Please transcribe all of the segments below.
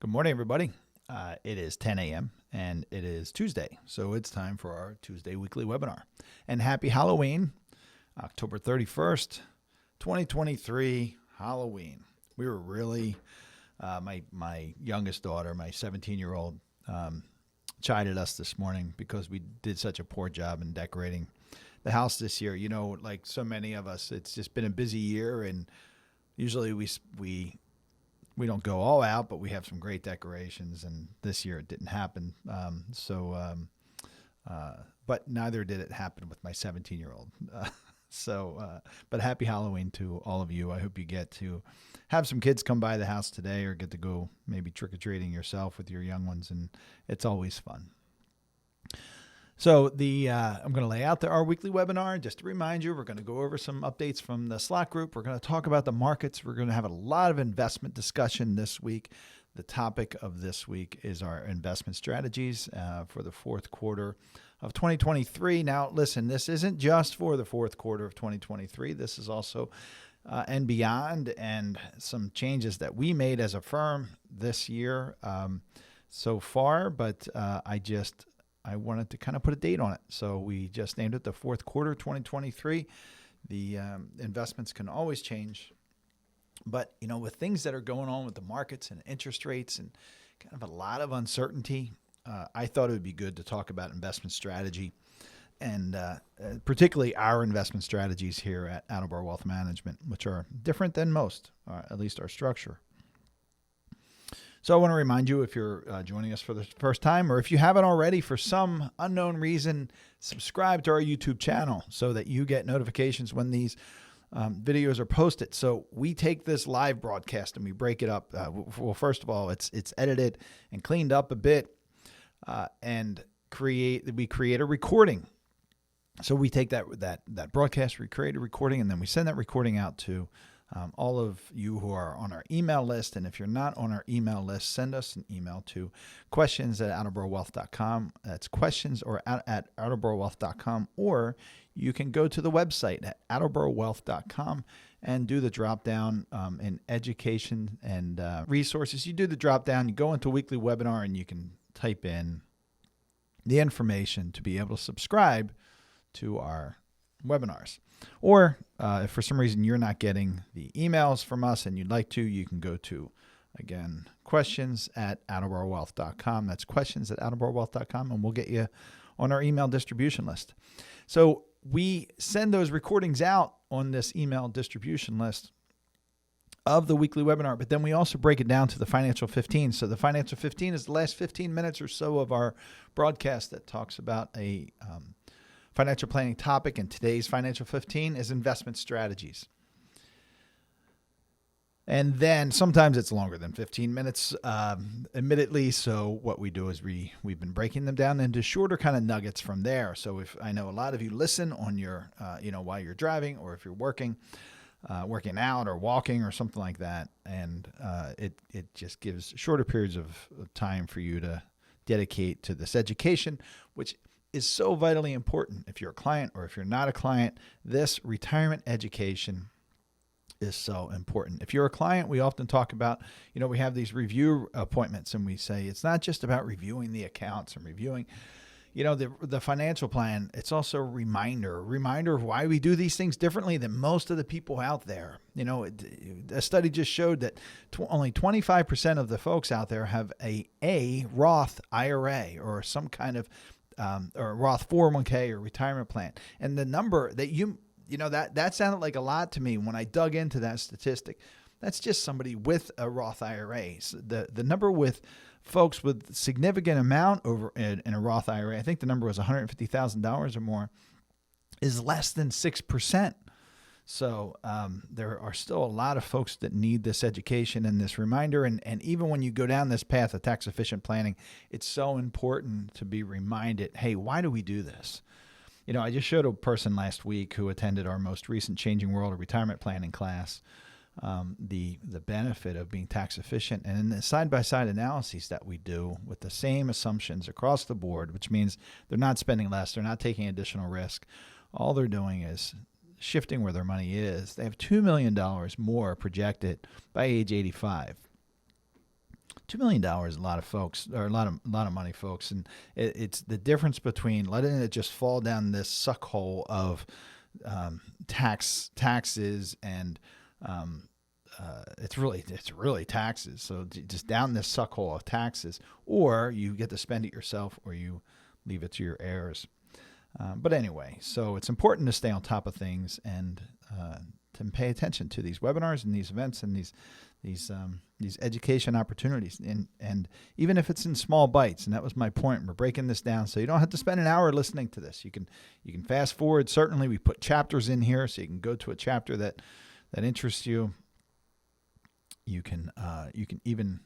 Good morning, everybody. It is 10 a.m. and it is Tuesday, so it's time for our Tuesday weekly webinar. And happy Halloween, October 31st, 2023, Halloween. We were really, my youngest daughter, my 17-year-old, chided us this morning because we did such a poor job in decorating the house this year. You know, like so many of us, it's just been a busy year, and usually we don't go all out, but we have some great decorations, and this year it didn't happen. But neither did it happen with my 17-year-old. But happy Halloween to all of you. I hope you get to have some kids come by the house today or get to go maybe trick-or-treating yourself with your young ones, and it's always fun. So I'm going to lay out our weekly webinar. Just to remind you, we're going to go over some updates from the Slott group. We're going to talk about the markets. We're going to have a lot of investment discussion this week. The topic of this week is our investment strategies for the fourth quarter of 2023. Now, listen, this isn't just for the fourth quarter of 2023. This is also and beyond, and some changes that we made as a firm this year so far, but I wanted to kind of put a date on it. So we just named it the fourth quarter 2023. The investments can always change. But, you know, with things that are going on with the markets and interest rates and kind of a lot of uncertainty, I thought it would be good to talk about investment strategy and particularly our investment strategies here at Attleboro Wealth Management, which are different than most, at least our structure. So I want to remind you, if you're joining us for the first time, or if you haven't already for some unknown reason, subscribe to our YouTube channel so that you get notifications when these videos are posted. So we take this live broadcast and we break it up. Well, first of all, it's edited and cleaned up a bit, and we create a recording. So we take that broadcast, we create a recording, and then we send that recording out to all of you who are on our email list. And if you're not on our email list, send us an email to questions@attleborowealth.com. That's questions at attleborowealth.com, or you can go to the website at attleborowealth.com and do the drop down in education and resources. You do the drop down, you go into weekly webinar, and you can type in the information to be able to subscribe to our webinars. Or if for some reason you're not getting the emails from us and you'd like to, you can go to, again, questions@attleborowealth.com. That's questions@attleborowealth.com, and we'll get you on our email distribution list. So we send those recordings out on this email distribution list of the weekly webinar, but then we also break it down to the Financial 15. So the Financial 15 is the last 15 minutes or so of our broadcast that talks about a financial planning topic, and today's Financial 15 is investment strategies. And then sometimes it's longer than 15 minutes, admittedly. So what we do is we've been breaking them down into shorter kind of nuggets from there. So if I know a lot of you listen on your, while you're driving, or if you're working out or walking or something like that, and it just gives shorter periods of time for you to dedicate to this education, which is so vitally important. If you're a client or if you're not a client, this retirement education is so important. If you're a client, we often talk about, we have these review appointments, and we say it's not just about reviewing the accounts and reviewing, the financial plan. It's also a reminder of why we do these things differently than most of the people out there. A study just showed that only 25% of the folks out there have a Roth IRA or some kind of or Roth 401k or retirement plan. And the number that that sounded like a lot to me when I dug into that statistic. That's just somebody with a Roth IRA. So the number with folks with significant amount over in a Roth IRA, I think the number was $150,000 or more, is less than 6%. So there are still a lot of folks that need this education and this reminder. And even when you go down this path of tax-efficient planning, it's so important to be reminded, hey, why do we do this? I just showed a person last week who attended our most recent Changing World of Retirement Planning class, the benefit of being tax-efficient. And in the side-by-side analyses that we do with the same assumptions across the board, which means they're not spending less, they're not taking additional risk. All they're doing is shifting where their money is. They have $2 million more projected by age 85. $2 million is a lot of folks, or a lot of money, folks, and it's the difference between letting it just fall down this suck hole of taxes and it's really taxes. So just down this suck hole of taxes, or you get to spend it yourself, or you leave it to your heirs. But anyway, so it's important to stay on top of things and to pay attention to these webinars and these events and these education opportunities. And even if it's in small bites, and that was my point, we're breaking this down so you don't have to spend an hour listening to this. You can fast forward. Certainly, we put chapters in here so you can go to a chapter that interests you. You can even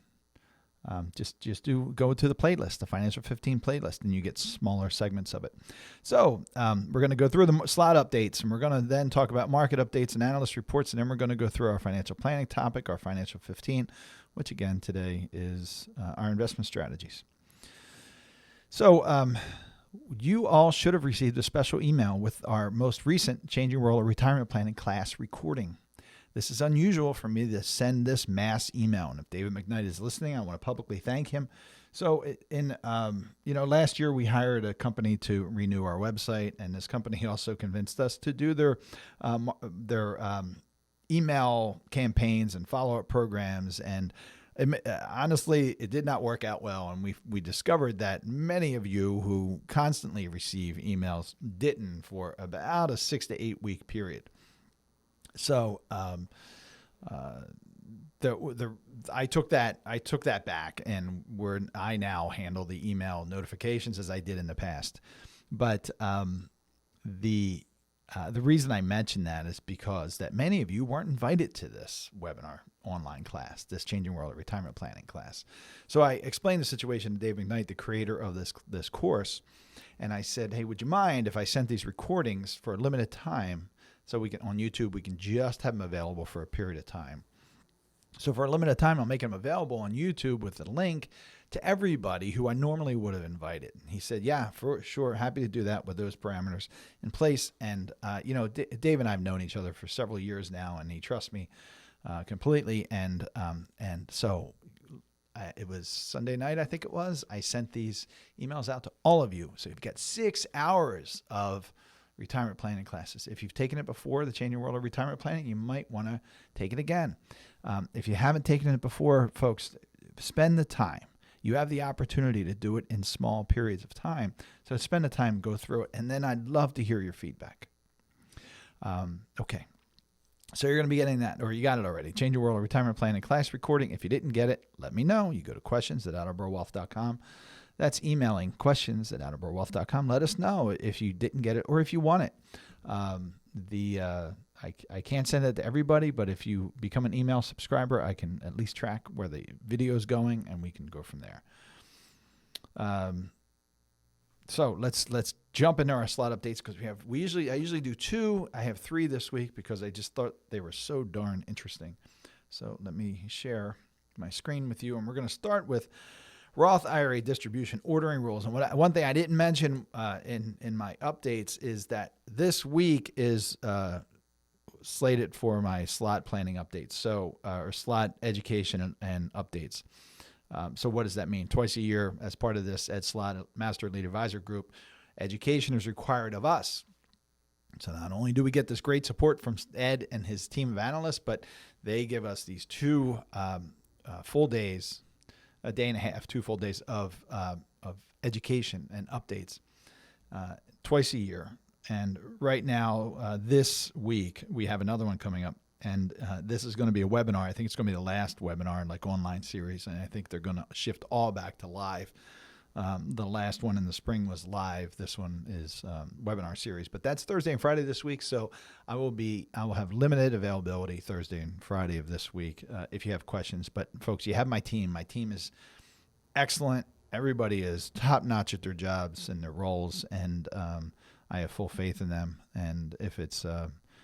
just go to the playlist, the Financial 15 playlist, and you get smaller segments of it. So we're going to go through the Slott updates, and we're going to then talk about market updates and analyst reports, and then we're going to go through our financial planning topic, our Financial 15, which again today is our investment strategies. So you all should have received a special email with our most recent Changing World of Retirement Planning class recording. This is unusual for me to send this mass email, and if David McKnight is listening, I want to publicly thank him. So, last year we hired a company to renew our website, and this company also convinced us to do their email campaigns and follow-up programs. And honestly, it did not work out well, and we discovered that many of you who constantly receive emails didn't for about a 6 to 8 week period. So I took that back, and I now handle the email notifications as I did in the past. But the reason I mention that is because that many of you weren't invited to this webinar online class, this Changing World of Retirement Planning class. So I explained the situation to Dave McKnight, the creator of this course, and I said, hey, would you mind if I sent these recordings for a limited time? So we can, on YouTube, we can just have them available for a period of time. So for a limited time, I'll make them available on YouTube with a link to everybody who I normally would have invited. He said, yeah, for sure. Happy to do that with those parameters in place. And, Dave and I have known each other for several years now, and he trusts me completely. And so it was Sunday night, I think it was. I sent these emails out to all of you. So you've got 6 hours of retirement planning classes. If you've taken it before, the Changing World of Retirement Planning, you might want to take it again. If you haven't taken it before, folks, spend the time. You have the opportunity to do it in small periods of time. So spend the time, go through it, and then I'd love to hear your feedback. Okay. So you're going to be getting that, or you got it already. Changing World of Retirement Planning class recording. If you didn't get it, let me know. You go to questions@attleborowealth.com. That's emailing questions@attleborowealth.com. Let us know if you didn't get it or if you want it. I can't send it to everybody, but if you become an email subscriber, I can at least track where the video is going, and we can go from there. So let's jump into our slot updates, because I usually do 2. I have 3 this week because I just thought they were so darn interesting. So let me share my screen with you, and we're going to start with Roth IRA distribution ordering rules. And one thing I didn't mention in my updates is that this week is slated for my slot planning updates, or slot education and updates. So what does that mean? Twice a year, as part of this Ed Slott Master Lead Advisor Group, education is required of us. So not only do we get this great support from Ed and his team of analysts, but they give us these 2 full days, a day and a half, 2 full days of education and updates twice a year. And right now, this week, we have another one coming up. And this is going to be a webinar. I think it's going to be the last webinar in online series. And I think they're going to shift all back to live. The last one in the spring was live. This one is webinar series. But that's Thursday and Friday this week. So I will have limited availability Thursday and Friday of this week if you have questions. But folks, you have my team. My team is excellent. Everybody is top-notch at their jobs and their roles. And I have full faith in them. And if it's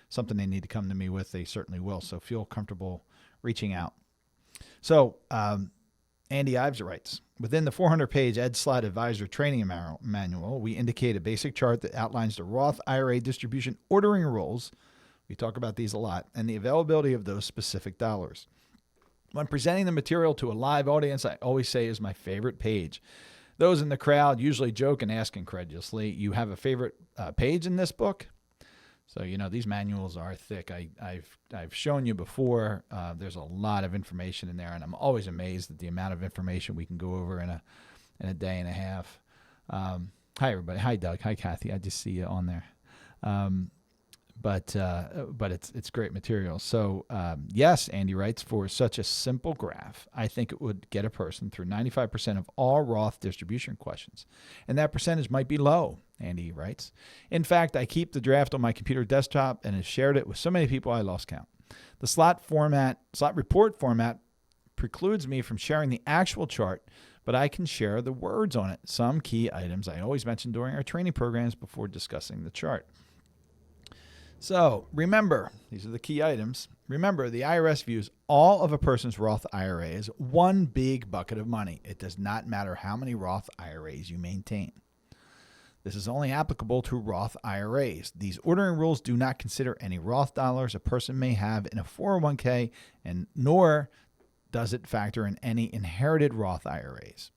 something they need to come to me with, they certainly will. So feel comfortable reaching out. So Andy Ives writes, within the 400-page Ed Slott Advisor Training Manual, we indicate a basic chart that outlines the Roth IRA distribution ordering rules. We talk about these a lot, and the availability of those specific dollars. When presenting the material to a live audience, I always say is my favorite page. Those in the crowd usually joke and ask incredulously, you have a favorite page in this book? So, these manuals are thick. I've shown you before. There's a lot of information in there, and I'm always amazed at the amount of information we can go over in a day and a half. Hi, everybody. Hi, Doug. Hi, Kathy. I just see you on there. But it's great material. So, yes, Andy writes, for such a simple graph, I think it would get a person through 95% of all Roth distribution questions. And that percentage might be low, Andy writes. In fact, I keep the draft on my computer desktop and have shared it with so many people I lost count. The slot report format precludes me from sharing the actual chart, but I can share the words on it, some key items I always mention during our training programs before discussing the chart. So remember, these are the key items. Remember, the IRS views all of a person's Roth IRA as one big bucket of money. It does not matter how many Roth IRAs you maintain. This is only applicable to Roth IRAs. These ordering rules do not consider any Roth dollars a person may have in a 401k, and nor does it factor in any inherited Roth IRAs.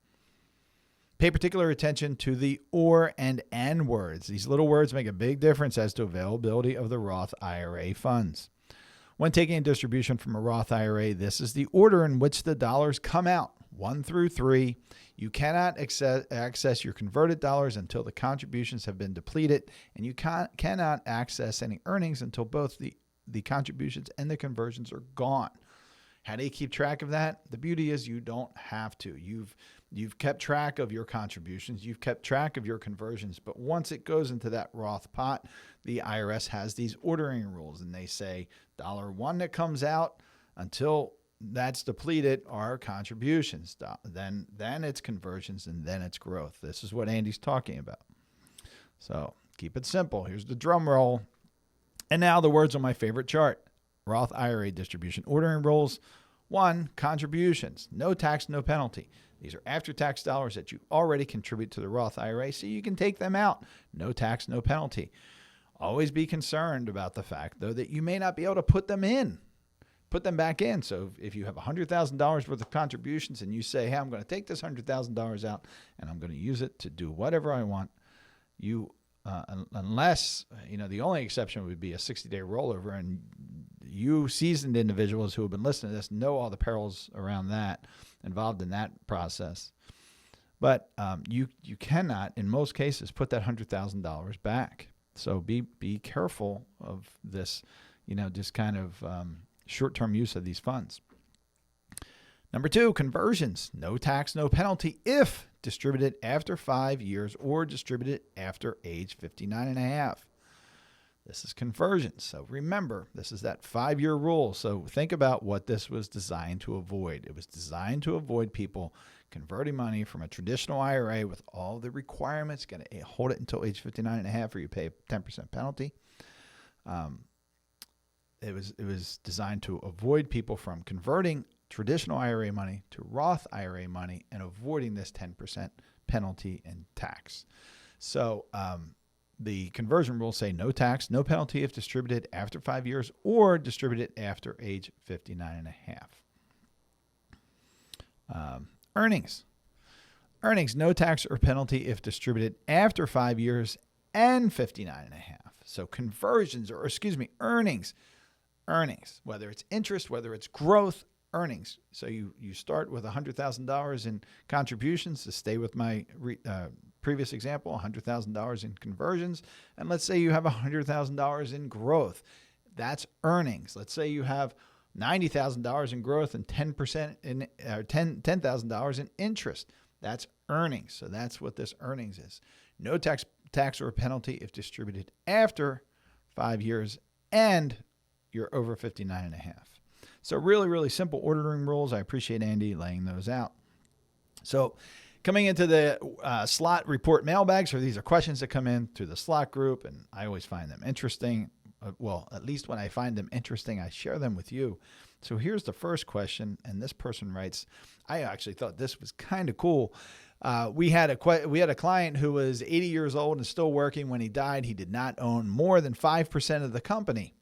Pay particular attention to the or and words. These little words make a big difference as to availability of the Roth IRA funds. When taking a distribution from a Roth IRA, this is the order in which the dollars come out, 1 through 3. You cannot access your converted dollars until the contributions have been depleted, and you cannot access any earnings until both the contributions and the conversions are gone. How do you keep track of that? The beauty is you don't have to. You've kept track of your contributions. You've kept track of your conversions. But once it goes into that Roth pot, the IRS has these ordering rules, and they say $1 that comes out until that's depleted are contributions. Then it's conversions, and then it's growth. This is what Andy's talking about. So keep it simple. Here's the drum roll. And now the words on my favorite chart. Roth IRA distribution ordering rules. 1, contributions. No tax, no penalty. These are after-tax dollars that you already contribute to the Roth IRA, so you can take them out. No tax, no penalty. Always be concerned about the fact, though, that you may not be able to put them back in. So if you have $100,000 worth of contributions and you say, hey, I'm going to take this $100,000 out and I'm going to use it to do whatever I want, unless, the only exception would be a 60-day rollover, and you seasoned individuals who have been listening to this know all the perils around that, involved in that process. But you cannot, in most cases, put that $100,000 back. So be careful of this, just kind of short-term use of these funds. Number 2, conversions. No tax, no penalty if distributed after 5 years or distributed after age 59 and a half. This is conversions. So remember, this is that 5-year rule. So think about what this was designed to avoid. It was designed to avoid people converting money from a traditional IRA with all the requirements, got to hold it until age 59 and a half or you pay a 10% penalty. It was designed to avoid people from converting traditional IRA money to Roth IRA money and avoiding this 10% penalty and tax. So the conversion rules say no tax, no penalty if distributed after 5 years or distributed after age 59 and a half. Earnings, no tax or penalty if distributed after 5 years and 59 and a half. So earnings, whether it's interest, whether it's growth, earnings. So you start with $100,000 in contributions, to stay with my previous example, $100,000 in conversions, and let's say you have $100,000 in growth. That's earnings. Let's say you have $90,000 in growth and 10% in $10,000 in interest. That's earnings. So that's what this earnings is. No tax or penalty if distributed after 5 years and you're over 59 and a half. So really, really simple ordering rules. I appreciate Andy laying those out. So coming into the slot report mailbags, these are questions that come in through the slot group, and I always find them interesting. Well, at least when I find them interesting, I share them with you. So here's the first question, and this person writes, I actually thought this was kind of cool. We had a client who was 80 years old and still working when he died. He did not own more than 5% of the company.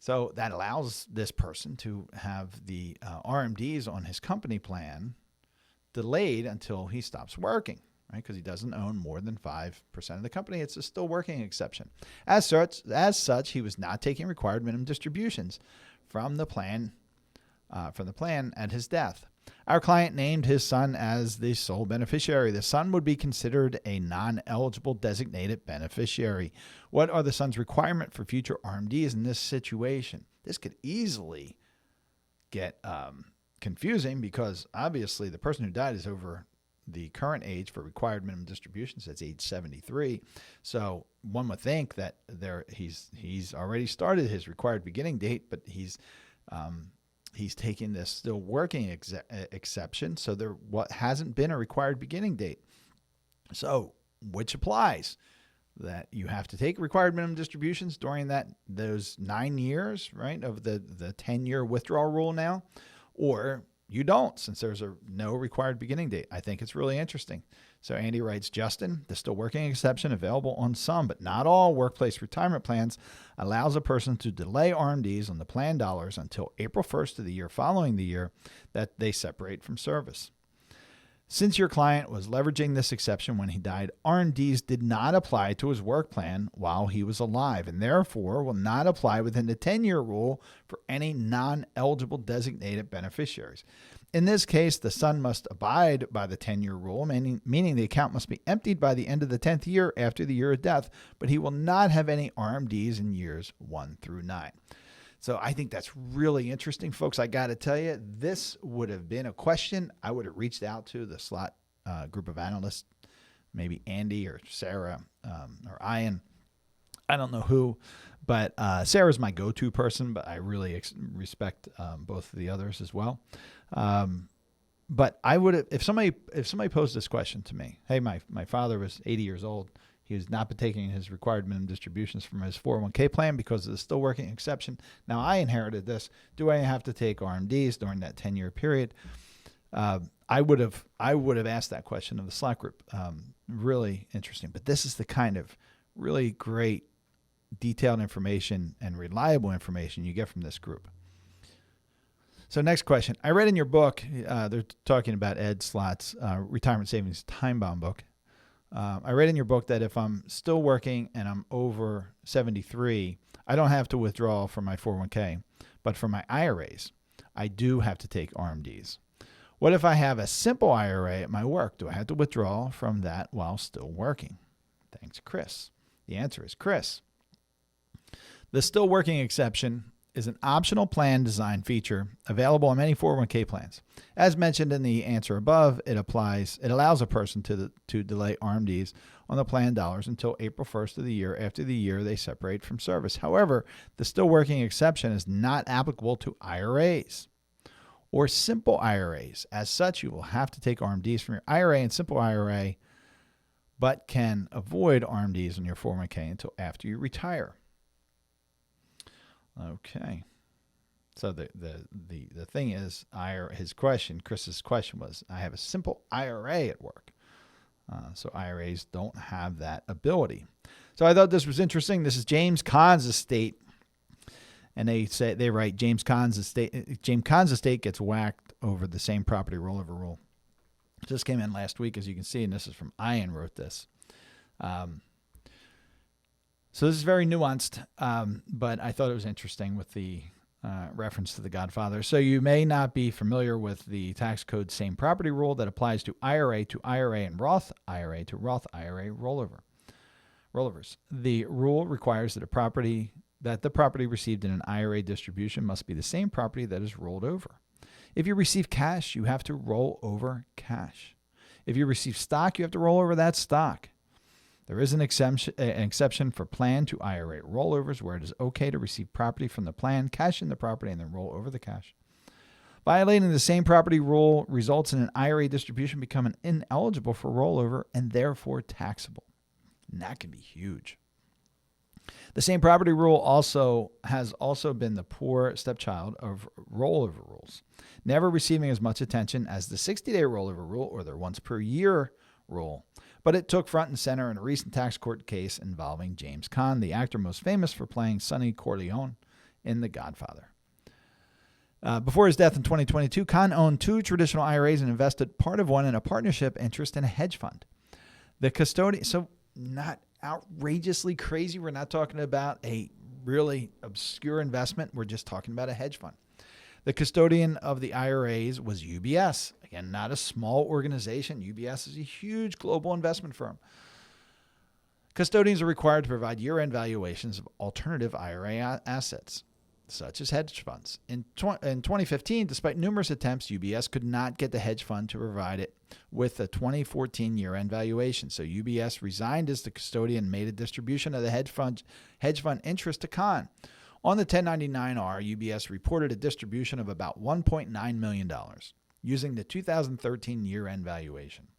So that allows this person to have the RMDs on his company plan delayed until he stops working, right? Because he doesn't own more than 5% of the company. It's a still working exception. As such, he was not taking required minimum distributions from the plan at his death. Our client named his son as the sole beneficiary. The son would be considered a non-eligible designated beneficiary. What are the son's requirements for future RMDs in this situation? This could easily get confusing because obviously the person who died is over the current age for required minimum distributions. That's age 73. So one would think that he's already started his required beginning date, but he's taking this still working exception. So there hasn't been a required beginning date. So which applies? That you have to take required minimum distributions during those 9 years, right, of the 10-year withdrawal rule now, or you don't, since there's no required beginning date. I think it's really interesting. So Andy writes, Justin, the still working exception available on some, but not all workplace retirement plans allows a person to delay RMDs on the plan dollars until April 1st of the year following the year that they separate from service. Since your client was leveraging this exception when he died, RMDs did not apply to his work plan while he was alive and therefore will not apply within the 10-year rule for any non-eligible designated beneficiaries. In this case, the son must abide by the 10-year rule, meaning the account must be emptied by the end of the 10th year after the year of death, but he will not have any RMDs in years 1 through 9. So I think that's really interesting, folks. I got to tell you, this would have been a question I would have reached out to the Slott group of analysts, maybe Andy or Sarah or Ian. I don't know who, but Sarah's my go-to person, but I really respect both of the others as well. But I would have, if somebody posed this question to me, hey, my father was 80 years old. He was not taking his required minimum distributions from his 401k plan because of the still working exception. Now I inherited this. Do I have to take RMDs during that 10-year period? I would have asked that question of the Slack group. Really interesting. But this is the kind of really great detailed information and reliable information you get from this group. So next question. I read in your book, they're talking about Ed Slott's retirement savings time-bound book. I read in your book that if I'm still working and I'm over 73, I don't have to withdraw from my 401k, but for my IRAs, I do have to take RMDs. What if I have a simple IRA at my work? Do I have to withdraw from that while still working? Thanks, Chris. The answer is Chris. The still working exception is an optional plan design feature available on many 401k plans. As mentioned in the answer above, it allows a person to delay RMDs on the plan dollars until April 1st of the year after the year they separate from service. However, the still working exception is not applicable to IRAs or simple IRAs. As such, you will have to take RMDs from your IRA and simple IRA, but can avoid RMDs on your 401k until after you retire. Okay. So the thing is, Chris's question was, I have a simple IRA at work. So IRAs don't have that ability. So I thought this was interesting. This is James Caan's estate. And they write James Caan's estate gets whacked over the same property rollover rule. Just came in last week, as you can see, and this is from Ian wrote this. So this is very nuanced, but I thought it was interesting with the reference to the Godfather. So you may not be familiar with the tax code same property rule that applies to IRA and Roth IRA to Roth IRA rollovers. The rule requires that the property received in an IRA distribution must be the same property that is rolled over. If you receive cash, you have to roll over cash. If you receive stock, you have to roll over that stock. There is an exception for plan to IRA rollovers where it is okay to receive property from the plan, cash in the property, and then roll over the cash. Violating the same property rule results in an IRA distribution becoming ineligible for rollover and therefore taxable. And that can be huge. The same property rule has also been the poor stepchild of rollover rules, never receiving as much attention as the 60-day rollover rule or the once per year rule. But it took front and center in a recent tax court case involving James Caan, the actor most famous for playing Sonny Corleone in The Godfather. Before his death in 2022, Khan owned 2 traditional IRAs and invested part of one in a partnership interest in a hedge fund. The custodian, so not outrageously crazy. We're not talking about a really obscure investment. We're just talking about a hedge fund. The custodian of the IRAs was UBS. Again, not a small organization. UBS is a huge global investment firm. Custodians are required to provide year-end valuations of alternative IRA assets, such as hedge funds. In 2015, despite numerous attempts, UBS could not get the hedge fund to provide it with a 2014 year-end valuation. So UBS resigned as the custodian and made a distribution of the hedge fund interest to Khan. On the 1099-R, UBS reported a distribution of about $1.9 million using the 2013 year-end valuation.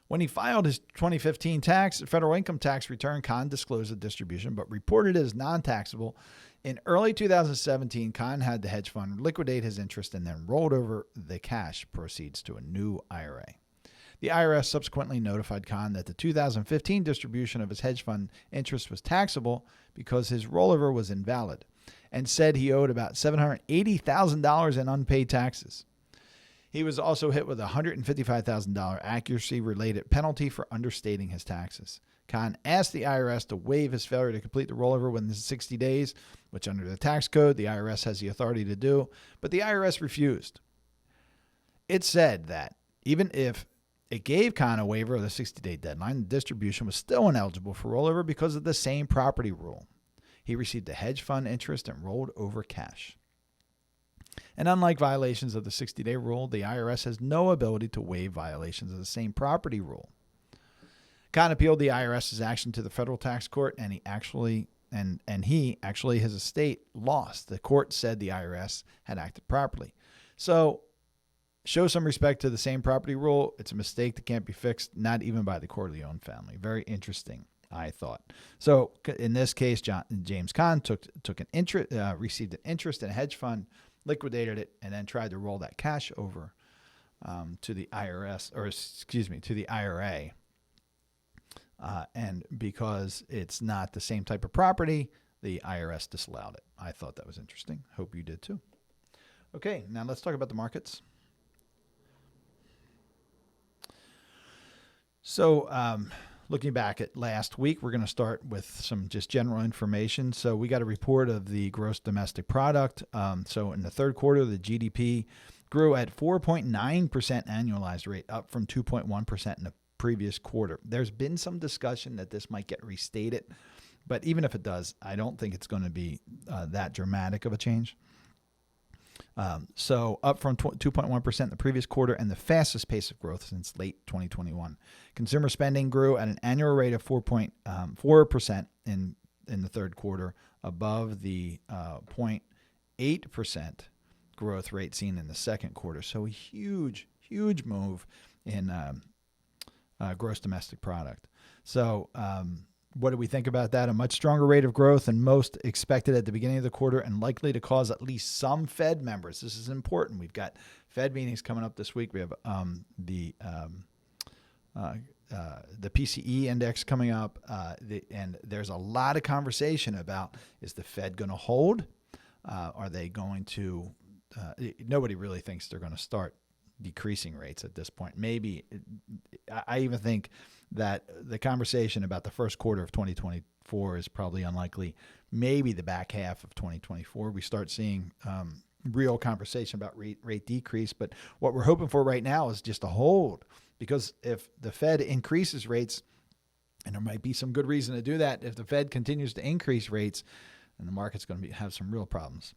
When he filed his 2015 federal income tax return, Khan disclosed the distribution but reported it as non-taxable. In early 2017, Khan had the hedge fund liquidate his interest and then rolled over the cash proceeds to a new IRA. The IRS subsequently notified Khan that the 2015 distribution of his hedge fund interest was taxable because his rollover was invalid and said he owed about $780,000 in unpaid taxes. He was also hit with a $155,000 accuracy-related penalty for understating his taxes. Khan asked the IRS to waive his failure to complete the rollover within 60 days, which under the tax code, the IRS has the authority to do, but the IRS refused. It said that even if it gave Khan a waiver of the 60-day deadline, the distribution was still ineligible for rollover because of the same property rule. He received a hedge fund interest and rolled over cash. And unlike violations of the 60-day rule, the IRS has no ability to waive violations of the same property rule. Khan appealed the IRS's action to the federal tax court, and he actually, his estate lost. The court said the IRS had acted properly. So, show some respect to the same property rule. It's a mistake that can't be fixed, not even by the Corleone family. Very interesting, I thought. So, in this case, James Khan received an interest in a hedge fund, liquidated it, and then tried to roll that cash over to the IRA. And because it's not the same type of property, the IRS disallowed it. I thought that was interesting. Hope you did too. Okay, now let's talk about the markets. So, looking back at last week, we're going to start with some just general information. So we got a report of the gross domestic product. So in the third quarter, the GDP grew at 4.9% annualized rate, up from 2.1% in the previous quarter. There's been some discussion that this might get restated, but even if it does, I don't think it's going to be that dramatic of a change. So up from 2.1% in the previous quarter and the fastest pace of growth since late 2021. Consumer spending grew at an annual rate of 4.4% in the third quarter, above the 0.8% growth rate seen in the second quarter. So a huge move in gross domestic product. So what do we think about that? A much stronger rate of growth than most expected at the beginning of the quarter and likely to cause at least some Fed members. This is important. We've got Fed meetings coming up this week. We have the PCE index coming up, and there's a lot of conversation about, is the Fed going to hold? Are they going to nobody really thinks they're going to start decreasing rates at this point. Maybe I even think that the conversation about the first quarter of 2024 is probably unlikely. Maybe the back half of 2024 we start seeing real conversation about rate decrease. But what we're hoping for right now is just a hold, because if the Fed increases rates, and there might be some good reason to do that, if the Fed continues to increase rates, then the market's going to have some real problems.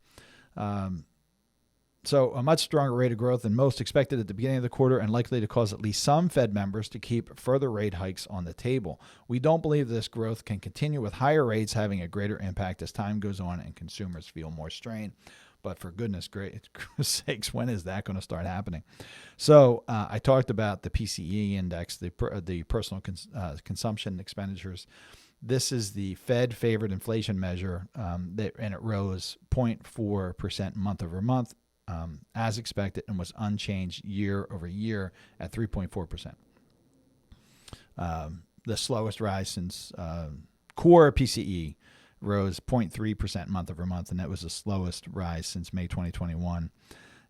So a much stronger rate of growth than most expected at the beginning of the quarter and likely to cause at least some Fed members to keep further rate hikes on the table. We don't believe this growth can continue, with higher rates having a greater impact as time goes on and consumers feel more strain. But for goodness sakes, when is that going to start happening? So I talked about the PCE index, the personal consumption expenditures. This is the Fed-favored inflation measure, and it rose 0.4% month over month, as expected, and was unchanged year over year at 3.4%. The slowest rise since core PCE rose 0.3% month over month, and that was the slowest rise since May 2021,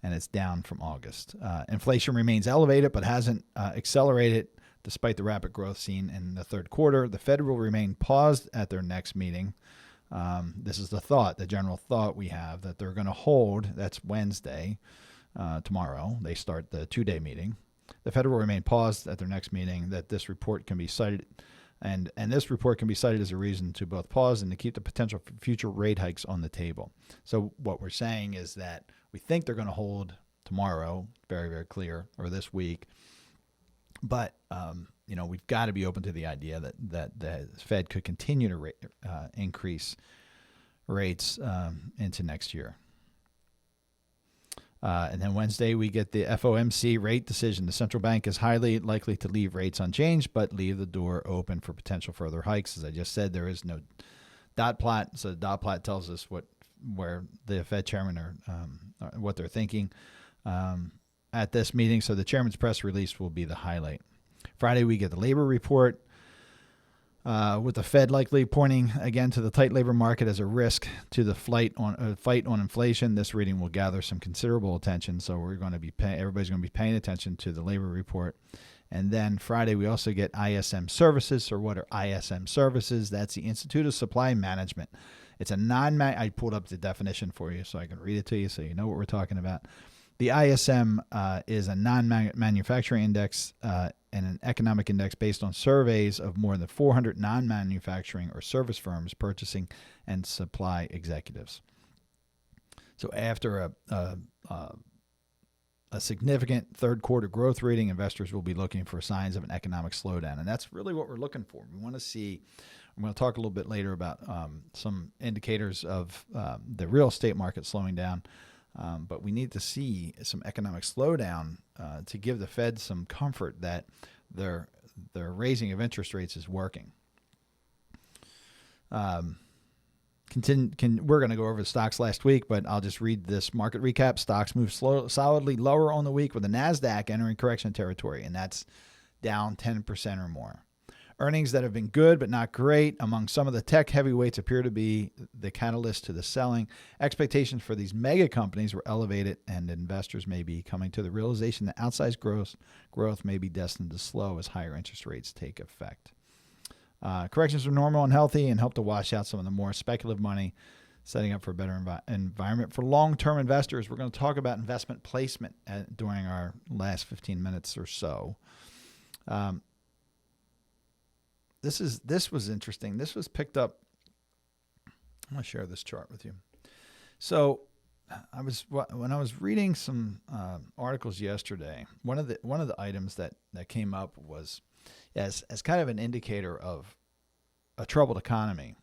and it's down from August. Inflation remains elevated but hasn't accelerated despite the rapid growth seen in the third quarter. The Fed will remain paused at their next meeting. This is the general thought we have, that they're going to hold, that's Wednesday, tomorrow. They start the 2-day meeting. The Fed will remain paused at their next meeting, that this report can be cited, and this report can be cited as a reason to both pause and to keep the potential for future rate hikes on the table. So what we're saying is that we think they're going to hold tomorrow, very, very clear, or this week. But, we've got to be open to the idea that the Fed could continue to increase rates into next year. And then Wednesday, we get the FOMC rate decision. The central bank is highly likely to leave rates unchanged, but leave the door open for potential further hikes. As I just said, there is no dot plot. So the dot plot tells us where the Fed chairman are what they're thinking at this meeting. So the chairman's press release will be the highlight. Friday, we get the labor report, with the Fed likely pointing again to the tight labor market as a risk to the fight on inflation. This reading will gather some considerable attention, so everybody's going to be paying attention to the labor report. And then Friday, we also get ISM services. So what are ISM services? That's the Institute of Supply Management. It's a I pulled up the definition for you so I can read it to you so you know what we're talking about. The ISM is a non-manufacturing index and an economic index based on surveys of more than 400 non-manufacturing or service firms, purchasing and supply executives. So after a significant third quarter growth rating, investors will be looking for signs of an economic slowdown. And that's really what we're looking for. We want to see, I'm going to talk a little bit later about some indicators of the real estate market slowing down. But we need to see some economic slowdown to give the Fed some comfort that their raising of interest rates is working. We're going to go over the stocks last week, but I'll just read this market recap. Stocks moved solidly lower on the week, with the NASDAQ entering correction territory, and that's down 10% or more. Earnings that have been good but not great among some of the tech heavyweights appear to be the catalyst to the selling. Expectations for these mega companies were elevated, and investors may be coming to the realization that outsized growth may be destined to slow as higher interest rates take effect. Corrections are normal and healthy and help to wash out some of the more speculative money, setting up for a better environment for long-term investors. We're going to talk about investment placement during our last 15 minutes or so. This was interesting. This was picked up. I'm going to share this chart with you. So when I was reading some articles yesterday, one of the items that came up was as kind of an indicator of a troubled economy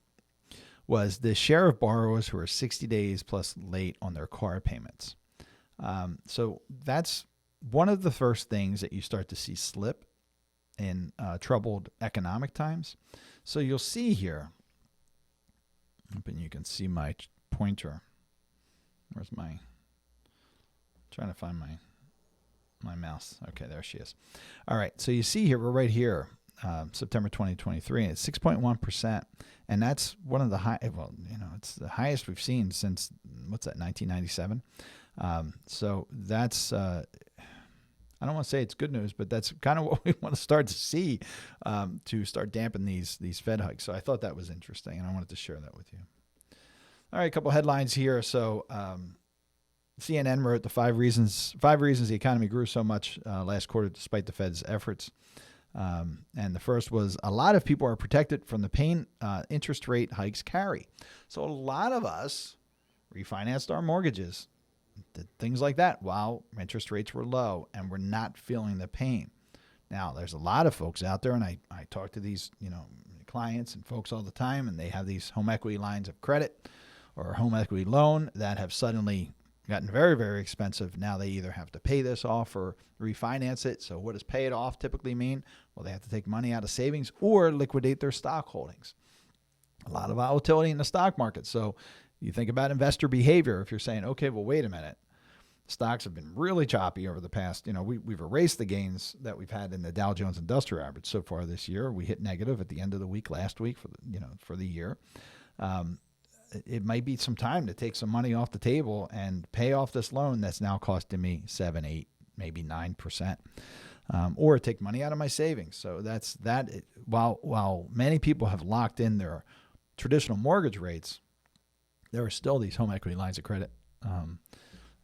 was the share of borrowers who are 60 days plus late on their car payments. So that's one of the first things that you start to see slip in troubled economic times. So you'll see here, and you can see my pointer. Where's trying to find my mouse. Okay, there she is. All right, so you see here, we're right here, September 2023, and it's 6.1%. And that's one of the it's the highest we've seen since, 1997? So that's, I don't want to say it's good news, but that's kind of what we want to start to see to start dampen these Fed hikes. So I thought that was interesting, and I wanted to share that with you. All right, a couple headlines here. So CNN wrote the five reasons the economy grew so much last quarter despite the Fed's efforts. And the first was, a lot of people are protected from the pain interest rate hikes carry. So a lot of us refinanced our mortgages, did things like that while interest rates were low, and we're not feeling the pain. Now, there's a lot of folks out there, and I talk to these clients and folks all the time, and they have these home equity lines of credit or home equity loan that have suddenly gotten very, very expensive. Now they either have to pay this off or refinance it. So what does pay it off typically mean? Well, they have to take money out of savings or liquidate their stock holdings. A lot of volatility in the stock market. So you think about investor behavior. If you're saying, okay, well, wait a minute. Stocks have been really choppy over the past, we've erased the gains that we've had in the Dow Jones Industrial Average so far this year. We hit negative at the end of the week last week for the year. it might be some time to take some money off the table and pay off this loan that's now costing me 7, 8, maybe 9%, or take money out of my savings. So that's that. While many people have locked in their traditional mortgage rates, there are still these home equity lines of credit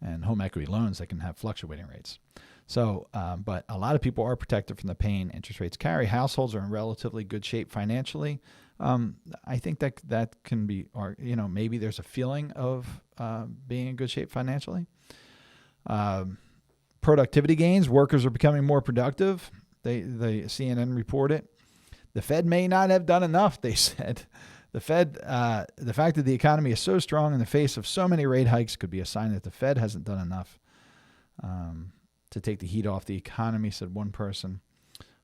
and home equity loans that can have fluctuating rates. So, but a lot of people are protected from the pain interest rates carry. Households are in relatively good shape financially. I think that can be, or maybe there's a feeling of being in good shape financially. Productivity gains. Workers are becoming more productive. They CNN reported. The Fed may not have done enough, they said. The Fed, the fact that the economy is so strong in the face of so many rate hikes could be a sign that the Fed hasn't done enough to take the heat off the economy, said one person.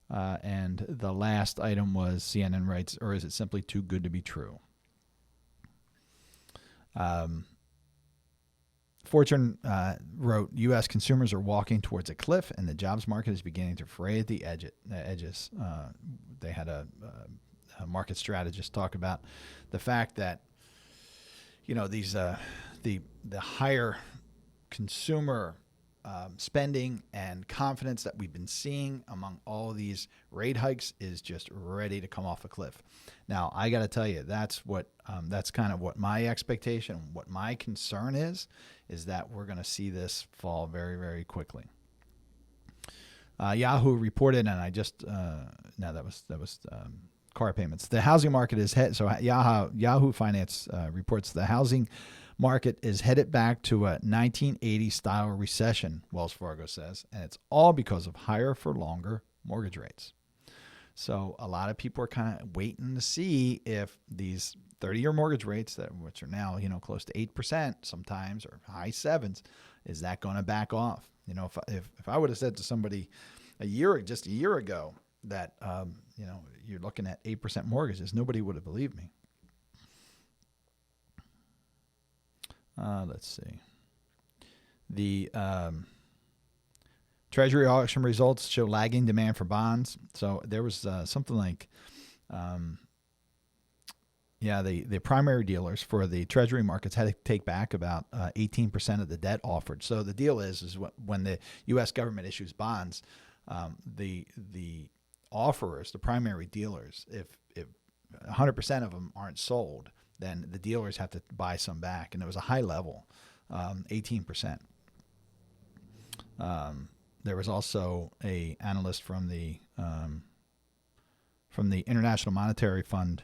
And the last item was CNN writes, or is it simply too good to be true? Fortune wrote, U.S. consumers are walking towards a cliff and the jobs market is beginning to fray at the edges. They had a market strategist talk about the fact that, these the higher consumer spending and confidence that we've been seeing among all of these rate hikes is just ready to come off a cliff. Now, I got to tell you, that's kind of what my expectation, what my concern is that we're going to see this fall very, very quickly. Yahoo reported, and I just that was car payments. The housing market is so Yahoo Finance reports the housing market is headed back to a 1980 style recession, Wells Fargo says, and it's all because of higher for longer mortgage rates. So a lot of people are kind of waiting to see if these 30-year mortgage rates, which are now close to 8% sometimes, or high 7s, is that going to back off? If I would have said to somebody just a year ago that you're looking at 8% mortgages, nobody would have believed me. Let's see. The Treasury auction results show lagging demand for bonds. So there was something like, the primary dealers for the Treasury markets had to take back about 18% of the debt offered. So the deal is when the U.S. government issues bonds, the offerers, the primary dealers, if 100% of them aren't sold, then the dealers have to buy some back. And it was a high level, 18%. There was also a analyst from the International Monetary Fund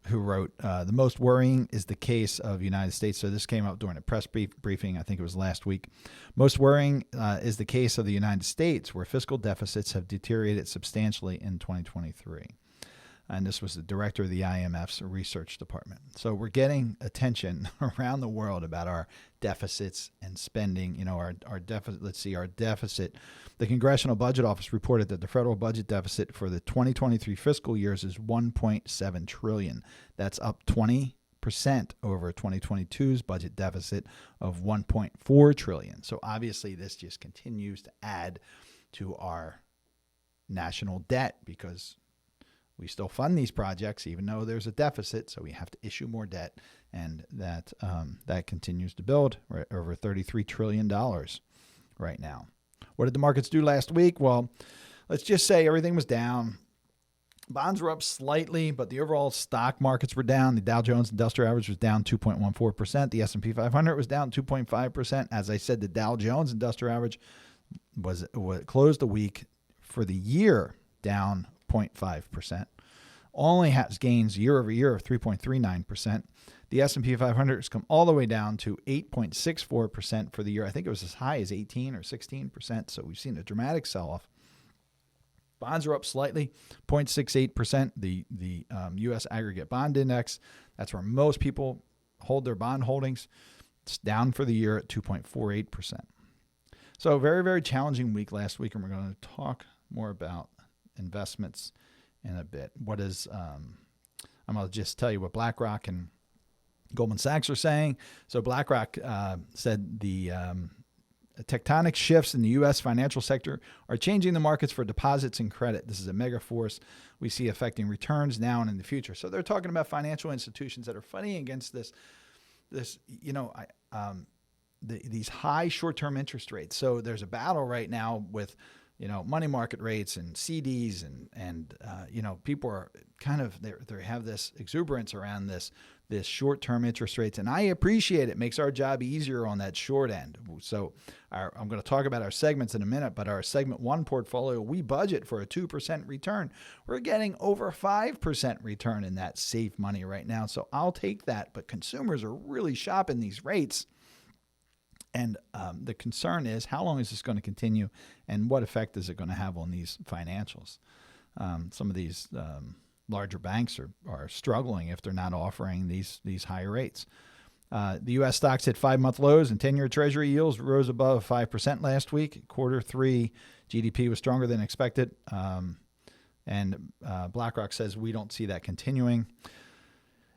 who wrote, the most worrying is the case of the United States. So this came up during a press briefing. I think it was last week. Most worrying is the case of the United States, where fiscal deficits have deteriorated substantially in 2023. And this was the director of the IMF's research department. So we're getting attention around the world about our deficits and spending. Our deficit. Let's see, our deficit. The Congressional Budget Office reported that the federal budget deficit for the 2023 fiscal years is $1.7 trillion. That's up 20% over 2022's budget deficit of $1.4 trillion. So obviously, this just continues to add to our national debt because we still fund these projects even though there's a deficit, so we have to issue more debt, and that continues to build. We're at over $33 trillion right now. What did the markets do last week? Well, let's just say everything was down. Bonds were up slightly, but the overall stock markets were down. The Dow Jones Industrial Average was down 2.14%. The S&P 500 was down 2.5%. As I said, the Dow Jones Industrial Average was closed the week for the year down 0.5%. Only has gains year over year of 3.39%. The S&P 500 has come all the way down to 8.64% for the year. I think it was as high as 18 or 16%. So we've seen a dramatic sell-off. Bonds are up slightly, 0.68%. The U.S. Aggregate Bond Index, that's where most people hold their bond holdings. It's down for the year at 2.48%. So very, very challenging week last week, and we're going to talk more about investments in a bit. I'm going to just tell you what BlackRock and Goldman Sachs are saying. So BlackRock said Tectonic shifts in the U.S. financial sector are changing the markets for deposits and credit. This is a mega force we see affecting returns now and in the future. So they're talking about financial institutions that are fighting against these high short-term interest rates. So there's a battle right now with, money market rates and CDs and people are kind of, they have this exuberance around this short-term interest rates. And I appreciate it. Makes our job easier on that short end. So I'm going to talk about our segments in a minute, but our segment 1 portfolio, we budget for a 2% return. We're getting over 5% return in that safe money right now. So I'll take that. But consumers are really shopping these rates. And the concern is, how long is this going to continue, and what effect is it going to have on these financials? Some of these larger banks are struggling if they're not offering these higher rates. The U.S. stocks hit 5-month lows, and 10-year Treasury yields rose above 5% last week. Q3 GDP was stronger than expected, and BlackRock says we don't see that continuing.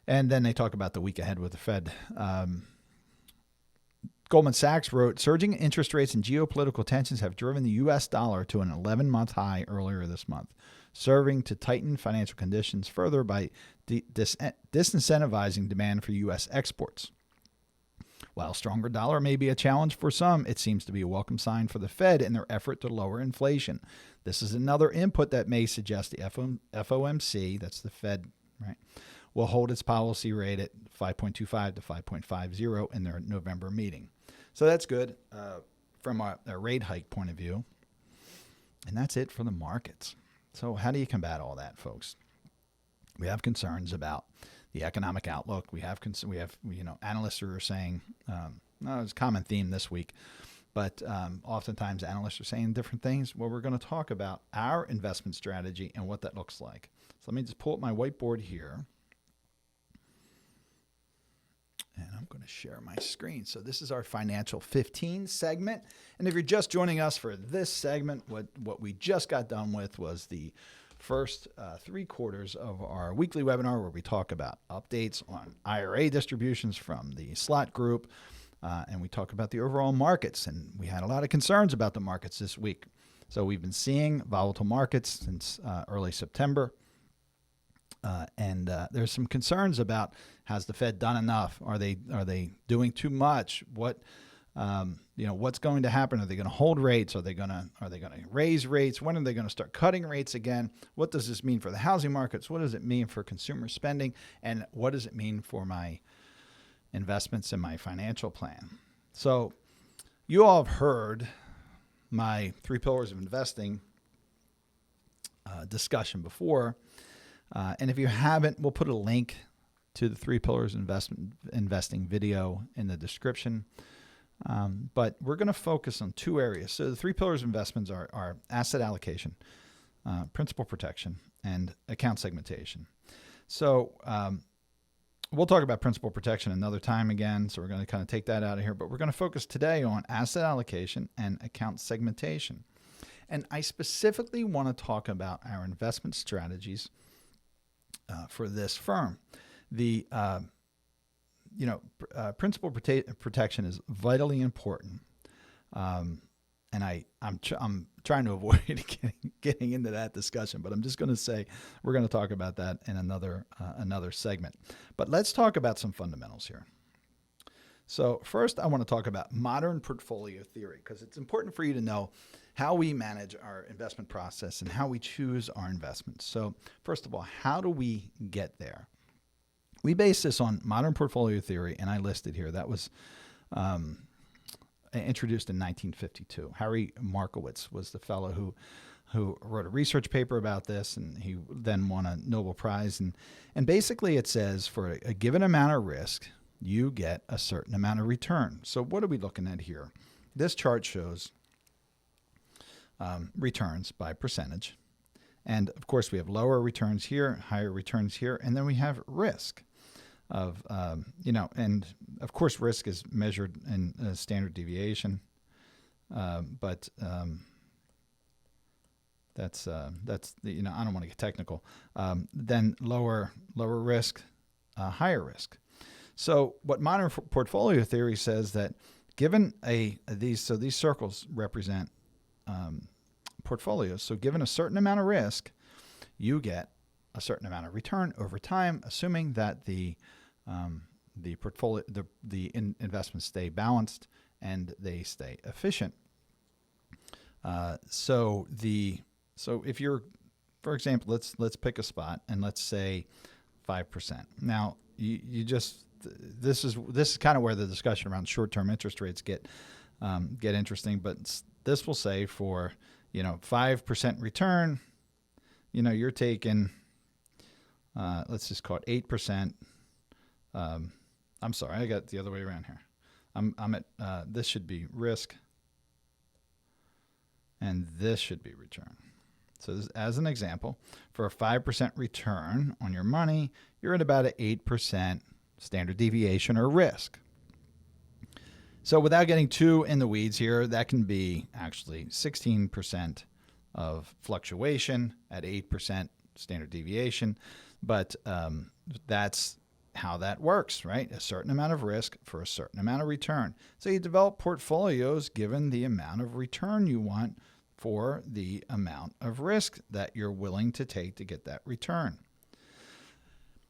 And then they talk about the week ahead with the Fed. Goldman Sachs wrote, surging interest rates and geopolitical tensions have driven the U.S. dollar to an 11-month high earlier this month, serving to tighten financial conditions further by disincentivizing demand for U.S. exports. While a stronger dollar may be a challenge for some, it seems to be a welcome sign for the Fed in their effort to lower inflation. This is another input that may suggest the FOMC, that's the Fed, right, will hold its policy rate at 5.25 to 5.50 in their November meeting. So that's good from a rate hike point of view. And that's it for the markets. So how do you combat all that, folks? We have concerns about the economic outlook. We have analysts who are saying, it's a common theme this week, but oftentimes analysts are saying different things. Well, we're going to talk about our investment strategy and what that looks like. So let me just pull up my whiteboard here. And I'm going to share my screen. So this is our Financial 15 segment. And if you're just joining us for this segment, what we just got done with was the first 3 quarters of our weekly webinar, where we talk about updates on IRA distributions from the Slott Group. And we talk about the overall markets. And we had a lot of concerns about the markets this week. So we've been seeing volatile markets since early September. And there's some concerns about, has the Fed done enough? Are they doing too much? What's going to happen? Are they going to hold rates? Are they going to raise rates? When are they going to start cutting rates again? What does this mean for the housing markets? What does it mean for consumer spending? And what does it mean for my investments in my financial plan? So you all have heard my 3 pillars of investing discussion before. And if you haven't, we'll put a link to the 3 pillars investing video in the description. But we're going to focus on 2 areas. So the 3 pillars of investments are asset allocation, principal protection, and account segmentation. So we'll talk about principal protection another time again. So we're going to kind of take that out of here. But we're going to focus today on asset allocation and account segmentation. And I specifically want to talk about our investment strategies for this firm. The principal protection is vitally important, and I'm trying to avoid getting into that discussion. But I'm just going to say we're going to talk about that in another segment. But let's talk about some fundamentals here. So first, I want to talk about modern portfolio theory, because it's important for you to know how we manage our investment process and how we choose our investments. So first of all, how do we get there? We base this on modern portfolio theory, and I listed here. That was introduced in 1952. Harry Markowitz was the fellow who wrote a research paper about this, and he then won a Nobel Prize. And basically it says for a given amount of risk, you get a certain amount of return. So what are we looking at here? This chart shows returns by percentage. And of course, we have lower returns here, higher returns here, and then we have risk of, and of course, risk is measured in standard deviation. But that's I don't want to get technical. Then lower risk, higher risk. So what modern portfolio theory says that given these circles represent portfolios. So given a certain amount of risk, you get a certain amount of return over time, assuming that the portfolio, investments stay balanced and they stay efficient. So if you're, for example, let's pick a spot and let's say 5%. Now this is kind of where the discussion around short-term interest rates get interesting. But this will say for 5% return, you're taking let's just call it 8%. I'm sorry, I got it the other way around here. I'm at this should be risk, and this should be return. So this, as an example, for a 5% return on your money, you're at about an 8% standard deviation or risk. So without getting too in the weeds here, that can be actually 16% of fluctuation at 8% standard deviation. But that's how that works, right? A certain amount of risk for a certain amount of return. So you develop portfolios given the amount of return you want for the amount of risk that you're willing to take to get that return.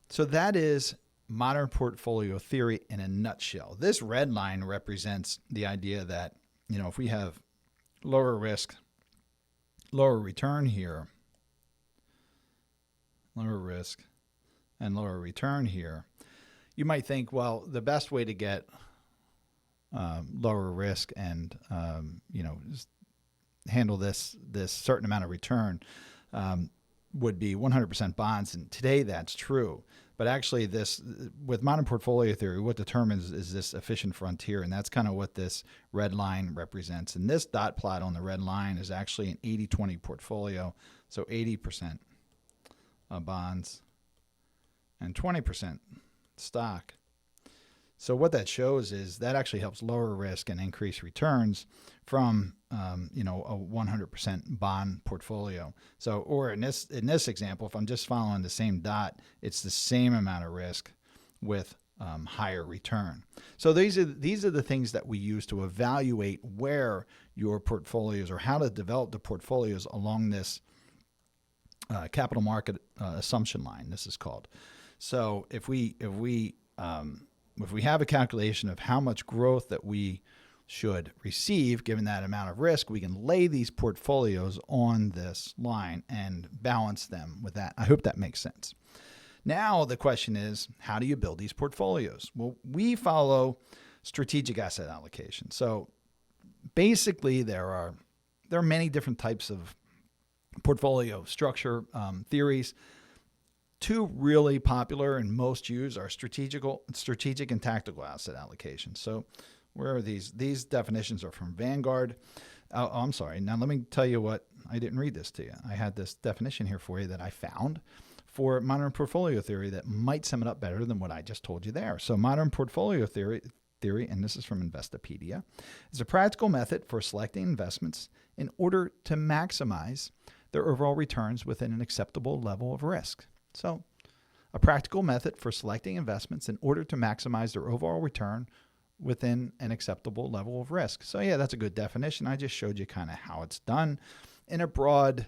So that is modern portfolio theory in a nutshell. This red line represents the idea that, if we have lower risk, lower return here, lower risk and lower return here, you might think, well, the best way to get lower risk and, handle this certain amount of return would be 100% bonds. And today that's true. But actually with modern portfolio theory, what determines is this efficient frontier. And that's kind of what this red line represents. And this dot plot on the red line is actually an 80-20 portfolio. So 80% bonds and 20% stock. So what that shows is that actually helps lower risk and increase returns from a 100% bond portfolio. So, or in this example, if I'm just following the same dot, it's the same amount of risk with higher return. So these are the things that we use to evaluate where your portfolios, or how to develop the portfolios along this capital market assumption line. This is called. So if we have a calculation of how much growth that we should receive given that amount of risk, we can lay these portfolios on this line and balance them with that. I hope that makes sense. Now the question is, how do you build these portfolios? Well, we follow strategic asset allocation. So basically there are many different types of portfolio structure theories. Two really popular and most used are strategic and tactical asset allocation. So where are these? These definitions are from Vanguard. Oh, I'm sorry. Now let me tell you what, I didn't read this to you. I had this definition here for you that I found for modern portfolio theory that might sum it up better than what I just told you there. So modern portfolio theory, and this is from Investopedia, is a practical method for selecting investments in order to maximize their overall returns within an acceptable level of risk. So a practical method for selecting investments in order to maximize their overall return within an acceptable level of risk. So yeah, that's a good definition. I just showed you kind of how it's done in a broad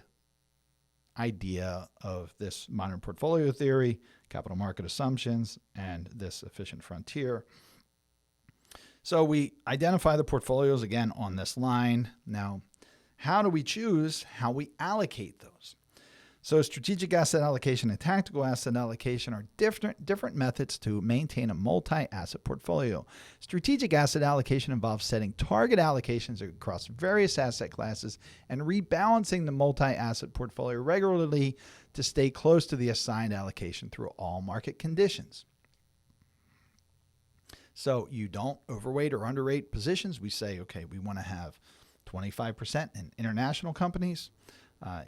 idea of this modern portfolio theory, capital market assumptions, and this efficient frontier. So we identify the portfolios again on this line. Now, how do we choose how we allocate those? So strategic asset allocation and tactical asset allocation are different methods to maintain a multi-asset portfolio. Strategic asset allocation involves setting target allocations across various asset classes and rebalancing the multi-asset portfolio regularly to stay close to the assigned allocation through all market conditions. So you don't overweight or underweight positions. We say, okay, we want to have 25% in international companies.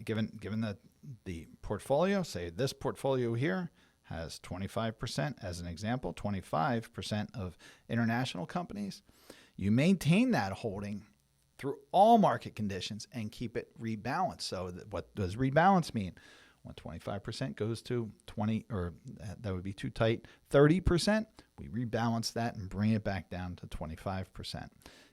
Given the portfolio, say this portfolio here has 25%, as an example, 25% of international companies. You maintain that holding through all market conditions and keep it rebalanced. So what does rebalance mean? When 25% goes to 20, or that would be too tight, 30%, we rebalance that and bring it back down to 25%.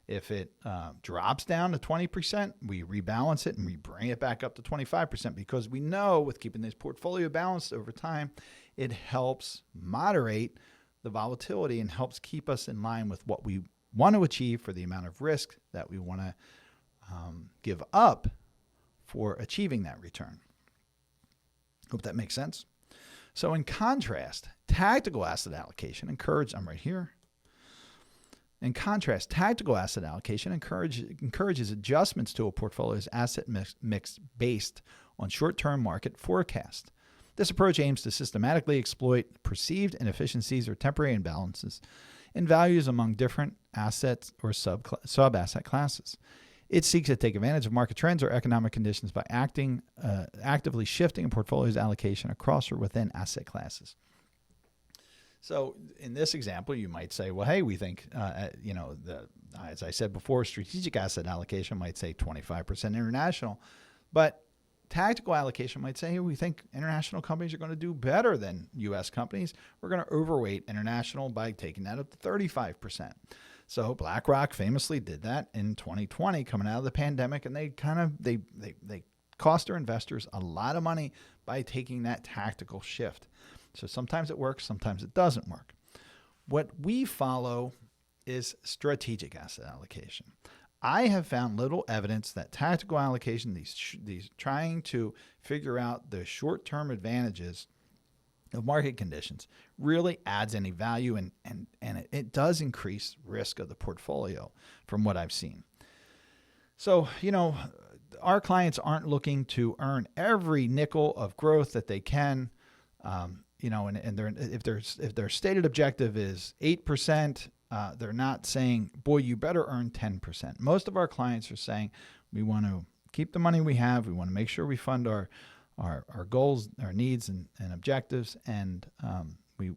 If it drops down to 20%, we rebalance it and we bring it back up to 25%, because we know with keeping this portfolio balanced over time, it helps moderate the volatility and helps keep us in line with what we want to achieve for the amount of risk that we want to give up for achieving that return. Hope that makes sense. So in contrast, tactical asset allocation I'm right here. In contrast, tactical asset allocation encourages adjustments to a portfolio's asset mix based on short-term market forecast. This approach aims to systematically exploit perceived inefficiencies or temporary imbalances in values among different assets or sub-asset classes. It seeks to take advantage of market trends or economic conditions by actively shifting a portfolio's allocation across or within asset classes. So in this example, you might say, well, hey, we think, as I said before, strategic asset allocation might say 25% international, but tactical allocation might say, hey, we think international companies are going to do better than U.S. companies. We're going to overweight international by taking that up to 35%. So BlackRock famously did that in 2020 coming out of the pandemic, and they cost their investors a lot of money by taking that tactical shift. So sometimes it works, sometimes it doesn't work. What we follow is strategic asset allocation. I have found little evidence that tactical allocation, these trying to figure out the short-term advantages of market conditions, really adds any value, and it does increase risk of the portfolio from what I've seen. So, our clients aren't looking to earn every nickel of growth that they can. If their stated objective is 8%, they're not saying, boy, you better earn 10%. Most of our clients are saying, we want to keep the money we have. We want to make sure we fund our goals, our needs and objectives. And we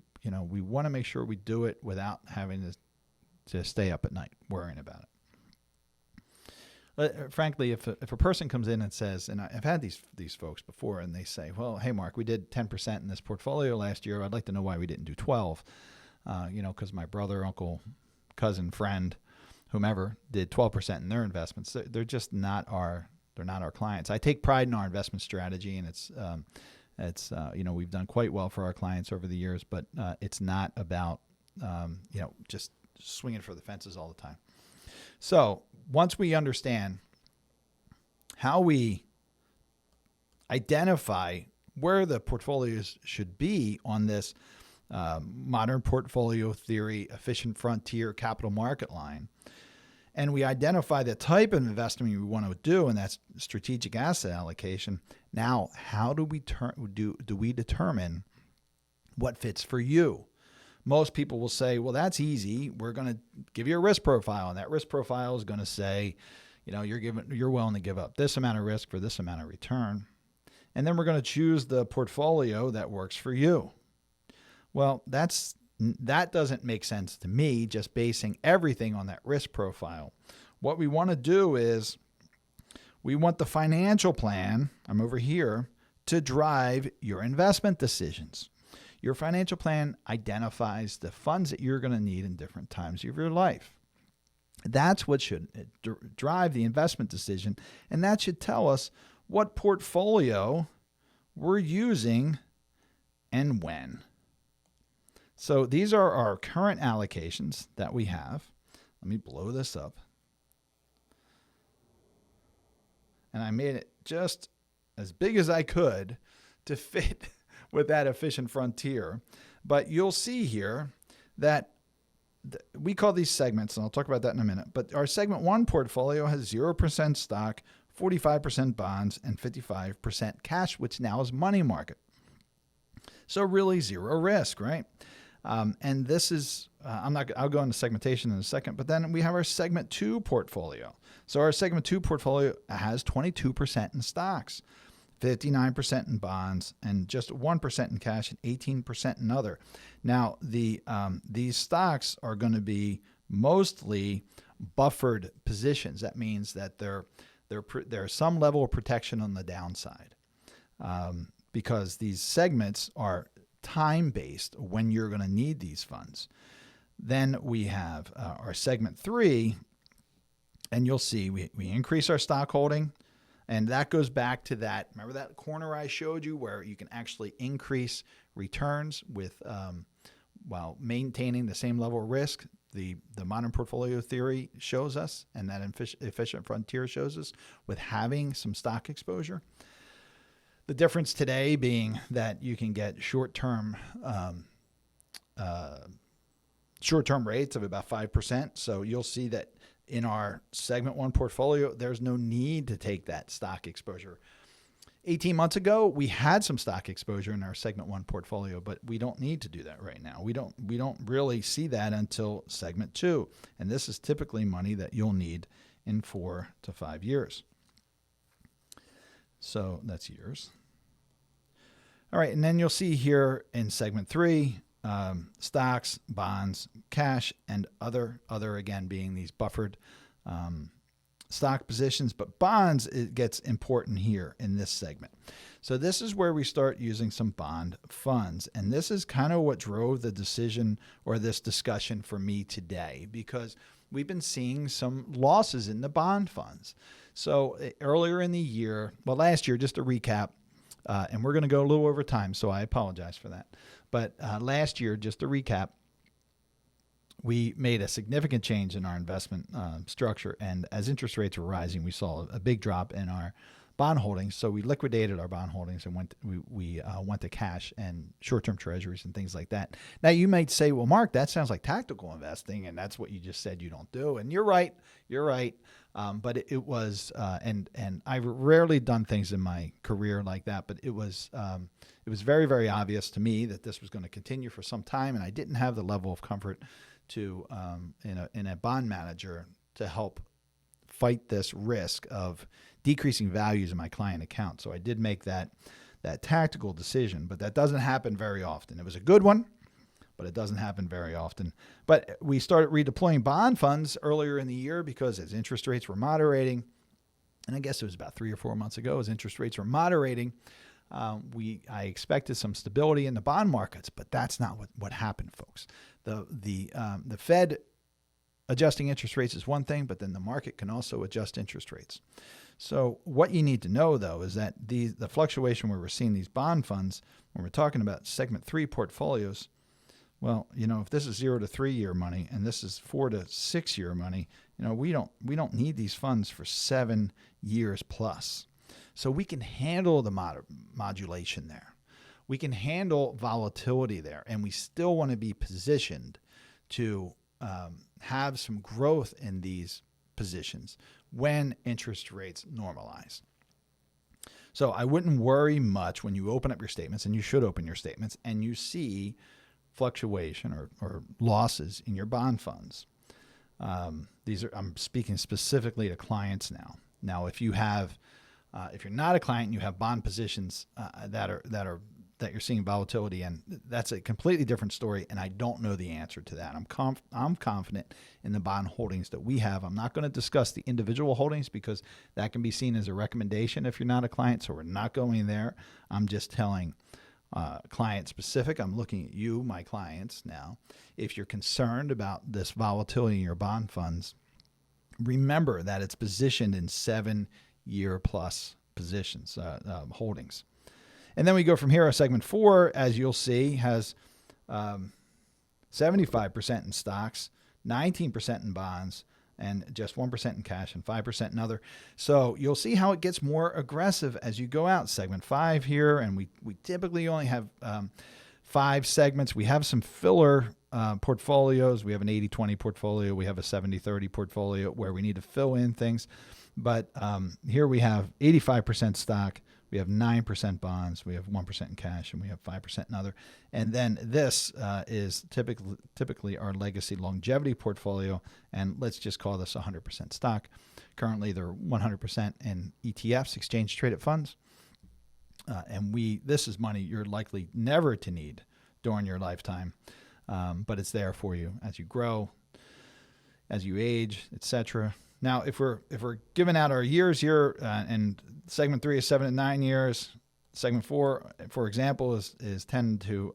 want to make sure we do it without having to stay up at night worrying about it. Frankly, if a person comes in and says, and I've had these folks before, and they say, well, hey, Mark, we did 10% in this portfolio last year. I'd like to know why we didn't do 12. Because my brother, uncle, cousin, friend, whomever did 12% in their investments. They're just not our clients. I take pride in our investment strategy, and it's we've done quite well for our clients over the years, but it's not about just swinging for the fences all the time. So once we understand how we identify where the portfolios should be on this modern portfolio theory, efficient frontier capital market line, and we identify the type of investment we want to do, and that's strategic asset allocation. Now, how do we determine what fits for you? Most people will say, well, that's easy. We're going to give you a risk profile, and that risk profile is going to say, you're willing to give up this amount of risk for this amount of return. And then we're going to choose the portfolio that works for you. Well, that doesn't make sense to me, just basing everything on that risk profile. What we want to do is we want the financial plan, I'm over here, to drive your investment decisions. Your financial plan identifies the funds that you're going to need in different times of your life. That's what should drive the investment decision, and that should tell us what portfolio we're using and when. So these are our current allocations that we have. Let me blow this up. And I made it just as big as I could to fit with that efficient frontier. But you'll see here that we call these segments, and I'll talk about that in a minute. But our segment 1 portfolio has 0% stock, 45% bonds, and 55% cash, which now is money market. So really zero risk, right? And this is, I'll go into segmentation in a second, but then we have our segment 2 portfolio. So our segment 2 portfolio has 22% in stocks, 59% in bonds, and just 1% in cash and 18% in other. Now, these stocks are going to be mostly buffered positions. That means that there's some level of protection on the downside. because these segments are time-based when you're going to need these funds. Then we have our segment 3, and you'll see we increase our stock holding, and that goes back to that. Remember that corner I showed you where you can actually increase returns with while maintaining the same level of risk? The modern portfolio theory shows us, and that efficient frontier shows us, with having some stock exposure. The difference today being that you can get short-term rates of about 5%. So you'll see that in our segment 1 portfolio, there's no need to take that stock exposure. 18 months ago, we had some stock exposure in our segment 1 portfolio, but we don't need to do that right now. We don't really see that until segment 2. And this is typically money that you'll need in 4 to 5 years. So that's years. All right, and then you'll see here in segment 3, stocks, bonds, cash, and other again being these buffered stock positions. But bonds, it gets important here in this segment. So this is where we start using some bond funds. And this is kind of what drove the decision or this discussion for me today, because we've been seeing some losses in the bond funds. So earlier in the year, well, last year, just to recap, and we're going to go a little over time, so I apologize for that. But last year, just to recap, we made a significant change in our investment structure. And as interest rates were rising, we saw a big drop in our bond holdings. So we liquidated our bond holdings and went to cash and short-term treasuries and things like that. Now, you might say, well, Mark, that sounds like tactical investing, and that's what you just said you don't do. And you're right. But it was, and I've rarely done things in my career like that, but it was very, very obvious to me that this was going to continue for some time, and I didn't have the level of comfort to in a bond manager to help fight this risk of decreasing values in my client account. So I did make that tactical decision, but that doesn't happen very often. It was a good one, but it doesn't happen very often. But we started redeploying bond funds earlier in the year because as interest rates were moderating, and I guess it was about 3 or 4 months ago, as interest rates were moderating, I expected some stability in the bond markets, but that's not what happened, folks. The Fed adjusting interest rates is one thing, but then the market can also adjust interest rates. So what you need to know, though, is that the fluctuation where we're seeing these bond funds, when we're talking about segment 3 portfolios, well, if this is 0 to 3 year money and this is 4 to 6 year money, we don't need these funds for 7 years plus. So we can handle the modulation there. We can handle volatility there, and we still want to be positioned to have some growth in these positions when interest rates normalize. So I wouldn't worry much when you open up your statements, and you should open your statements, and you see fluctuation or losses in your bond funds. I'm speaking specifically to clients now. Now, if you're not a client and you have bond positions that you're seeing volatility in, that's a completely different story, and I don't know the answer to that. I'm confident in the bond holdings that we have. I'm not going to discuss the individual holdings because that can be seen as a recommendation if you're not a client, so we're not going there. I'm just telling client specific. I'm looking at you, my clients, now. If you're concerned about this volatility in your bond funds, remember that it's positioned in 7-year plus positions, holdings. And then we go from here. Our segment 4, as you'll see, has 75% in stocks, 19% in bonds, and just 1% in cash and 5% in other. So you'll see how it gets more aggressive as you go out. Segment 5 here, and we typically only have 5 segments. We have some filler portfolios. We have an 80-20 portfolio. We have a 70-30 portfolio where we need to fill in things. But here we have 85% stock. We have 9% bonds, we have 1% in cash, and we have 5% in other. And then this is typically our legacy longevity portfolio, and let's just call this 100% stock. Currently, they're 100% in ETFs, exchange-traded funds. And this is money you're likely never to need during your lifetime, but it's there for you as you grow, as you age, etc. Now, if we're giving out our years here, and segment 3 is 7 to 9 years, Segment 4, for example, is 10 to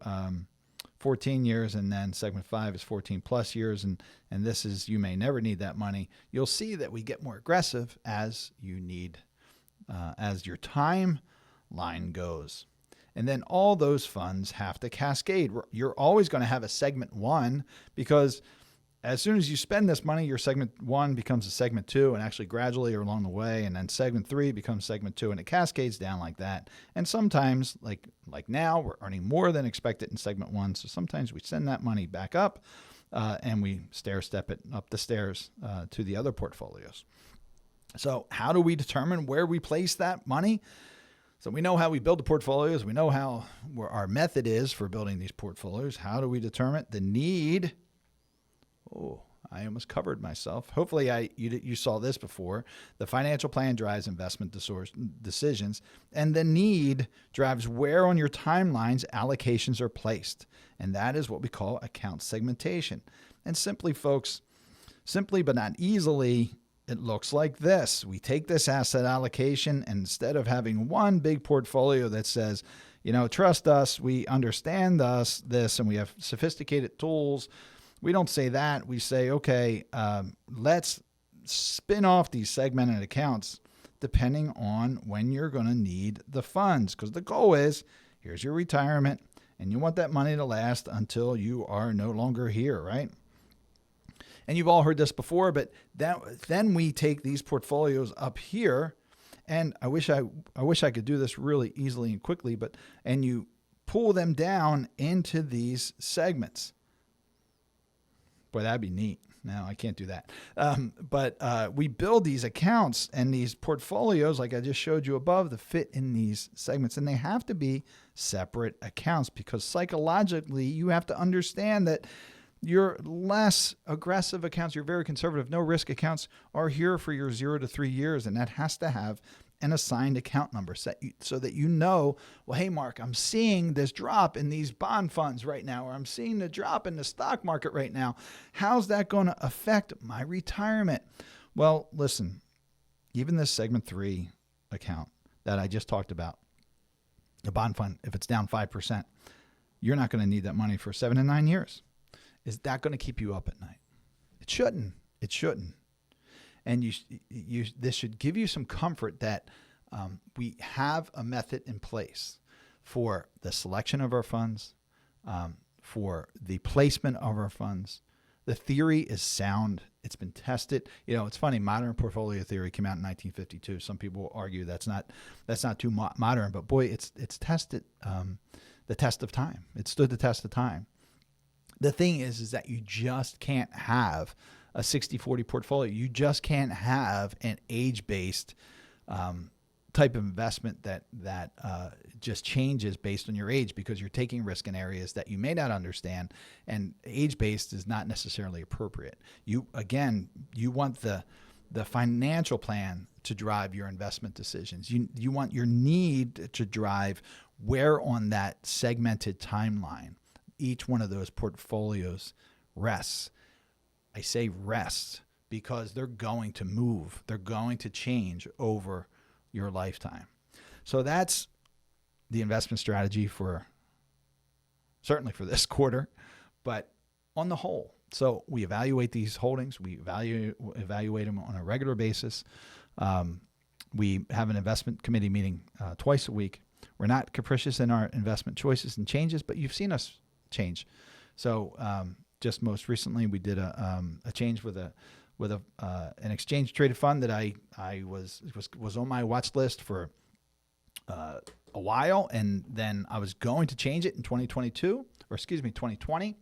14 years, and then segment 5 is 14 plus years, and this is you may never need that money. You'll see that we get more aggressive as your timeline goes. And then all those funds have to cascade. You're always going to have a segment 1, because as soon as you spend this money, your segment 1 becomes a segment 2, and actually gradually or along the way, and then segment 3 becomes segment 2, and it cascades down like that. And sometimes, like now, we're earning more than expected in segment 1, so sometimes we send that money back up, and we stair-step it up the stairs to the other portfolios. So how do we determine where we place that money? So we know how we build the portfolios. We know how our method is for building these portfolios. How do we determine the need? Oh, I almost covered myself. Hopefully you saw this before. The financial plan drives investment decisions, and the need drives where on your timelines allocations are placed. And that is what we call account segmentation. And simply, folks, but not easily, it looks like this. We take this asset allocation, and instead of having one big portfolio that says, trust us, we understand this, and we have sophisticated tools, we don't say that. We say, okay, let's spin off these segmented accounts depending on when you're going to need the funds. Because the goal is, here's your retirement, and you want that money to last until you are no longer here, right? And you've all heard this before, but then we take these portfolios up here, and I wish I could do this really easily and quickly, and you pull them down into these segments. Boy, that'd be neat. No, I can't do that. But we build these accounts and these portfolios, like I just showed you above, that fit in these segments. And they have to be separate accounts, because psychologically you have to understand that your less aggressive accounts, your very conservative, no risk accounts, are here for your 0 to 3 years. And that has to have an assigned account number set so that well, hey, Mark, I'm seeing this drop in these bond funds right now, or I'm seeing the drop in the stock market right now. How's that going to affect my retirement? Well, listen, even this segment 3 account that I just talked about, the bond fund, if it's down 5%, you're not going to need that money for 7 to 9 years. Is that going to keep you up at night? It shouldn't. It shouldn't. And this should give you some comfort that we have a method in place for the selection of our funds, for the placement of our funds. The theory is sound. It's been tested. It's funny. Modern portfolio theory came out in 1952. Some people argue that's not too modern, but boy, it's tested the test of time. It stood the test of time. The thing is that you just can't have a 60-40 portfolio. You just can't have an age-based type of investment that just changes based on your age, because you're taking risk in areas that you may not understand, and age-based is not necessarily appropriate. You want the financial plan to drive your investment decisions. You want your need to drive where on that segmented timeline each one of those portfolios rests. I say rest because they're going to move. They're going to change over your lifetime. So that's the investment strategy certainly for this quarter, but on the whole. So we evaluate these holdings. We evaluate them on a regular basis. We have an investment committee meeting twice a week. We're not capricious in our investment choices and changes, but you've seen us change. So just most recently, we did a change with an exchange traded fund that I was on my watch list for a while, and then I was going to change it in 2020,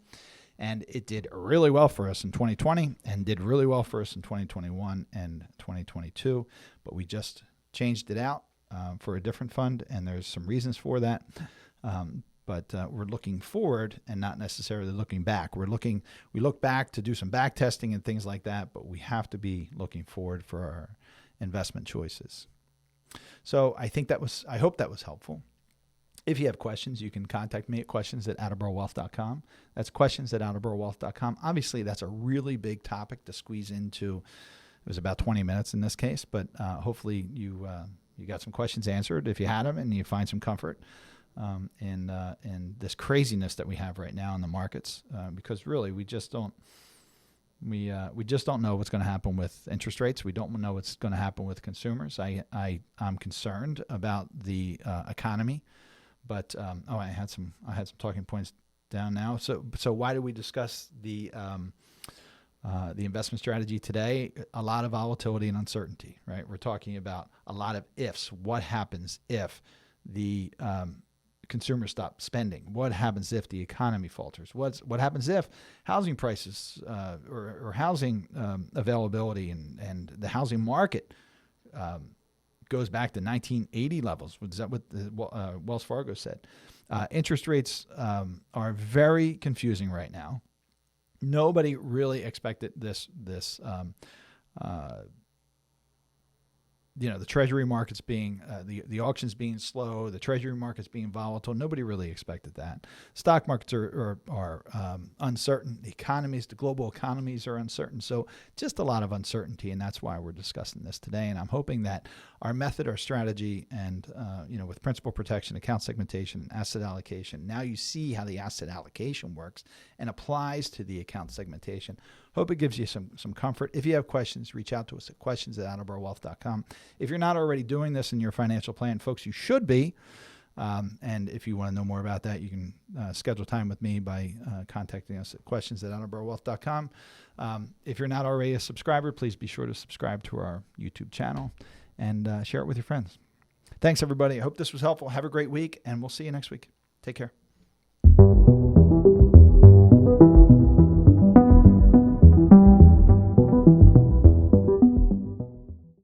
and it did really well for us in 2020 and did really well for us in 2021 and 2022. But we just changed it out for a different fund, and there's some reasons for that. But we're looking forward and not necessarily looking back. We look back to do some back testing and things like that, but we have to be looking forward for our investment choices. So I hope that was helpful. If you have questions, you can contact me at questions@attleborowealth.com. That's questions@attleborowealth.com. Obviously, that's a really big topic to squeeze into. It was about 20 minutes in this case, but hopefully you You got some questions answered if you had them, and you find some comfort in this craziness that we have right now in the markets, because really we just don't know what's going to happen with interest rates. We don't know what's going to happen with consumers. I'm concerned about the economy, but I had some talking points down now. So why do we discuss the investment strategy today? A lot of volatility and uncertainty, right? We're talking about a lot of ifs. What happens if the consumers stop spending? What happens if the economy falters? What happens if housing prices or housing availability and the housing market goes back to 1980 levels? Is that what Wells Fargo said? Interest rates are very confusing right now. Nobody really expected this the Treasury markets being, the auctions being slow, the Treasury markets being volatile. Nobody really expected that. Stock markets are uncertain. The global economies are uncertain. So just a lot of uncertainty, and that's why we're discussing this today. And I'm hoping that our method, our strategy, and with principal protection, account segmentation, and asset allocation, now you see how the asset allocation works and applies to the account segmentation. Hope it gives you some comfort. If you have questions, reach out to us at questions@attleborowealth.com. If you're not already doing this in your financial plan, folks, you should be. And if you want to know more about that, you can schedule time with me by contacting us at questions@attleborowealth.com. If you're not already a subscriber, please be sure to subscribe to our YouTube channel and share it with your friends. Thanks, everybody. I hope this was helpful. Have a great week, and we'll see you next week. Take care.